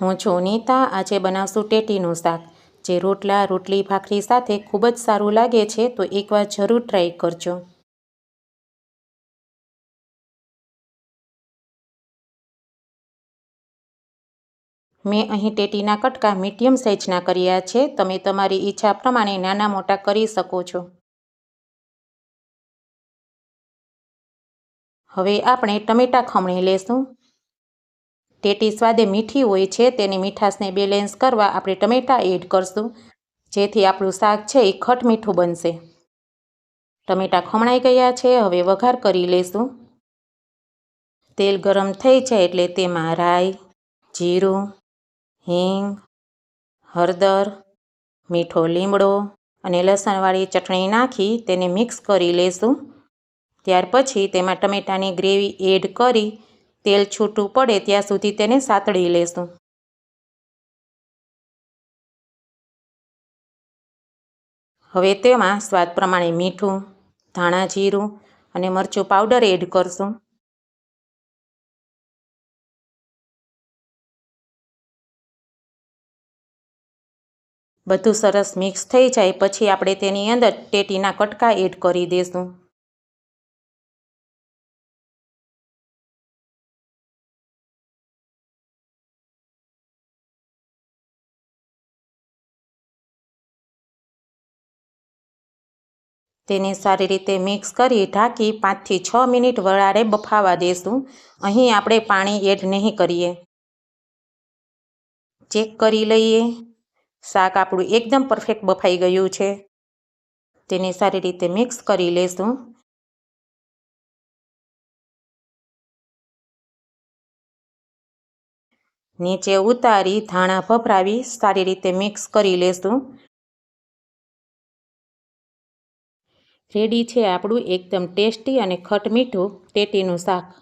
હું છું નીતા. આજે બનાવશું ટેટીનું શાક, જે રોટલા, રોટલી, ભાખરી સાથે ખૂબ જ સારું લાગે છે. તો એકવાર જરૂર ટ્રાય કરજો. મેં અહીં ટેટીના કટકા મીડિયમ સાઇઝના કર્યા છે. તમે તમારી ઈચ્છા પ્રમાણે નાના મોટા કરી શકો છો. હવે આપણે ટમેટાં ખમણી લેશું. ટેટી સ્વાદે મીઠી હોય છે, તેની મીઠાશને બેલેન્સ કરવા આપણે ટમેટાં એડ કરશું, જેથી આપણું શાક છે એ ખટ મીઠું બનશે. ટમેટાં ખમણાઈ ગયા છે. હવે વઘાર કરી લેશું. તેલ ગરમ થઈ જાય એટલે તેમાં રાઈ, જીરું, હિંગ, હળદર, મીઠો લીમડો અને લસણવાળી ચટણી નાખી તેને મિક્સ કરી લેશું. ત્યાર પછી તેમાં ટમેટાની ગ્રેવી એડ કરી તેલ છૂટું પડે ત્યાં સુધી તેને સાતળી લેશું. હવે તેમાં સ્વાદ પ્રમાણે મીઠું, ધાણા જીરું અને મરચું પાવડર એડ કરશું. બધું સરસ મિક્સ થઈ જાય પછી આપણે તેની અંદર ટેટીના કટકા એડ કરી દઈશું. તેને સારી રીતે મિક્સ કરી ઢાંકી 5 થી 6 મિનિટ વરાળે બફાવા દેશું. અહીં આપણે પાણી એડ નહીં કરીએ. ચેક કરી લઈએ. શાક આપણું એકદમ પરફેક્ટ બફાઈ ગયું છે. તેને સારી રીતે મિક્સ કરી લેશું. નીચે ઉતારી ધાણા ભભરાવી સારી રીતે મિક્સ કરી લેશું. રેડી છે આપણું એકદમ ટેસ્ટી અને ખટ મીઠું ટેટીનું શાક.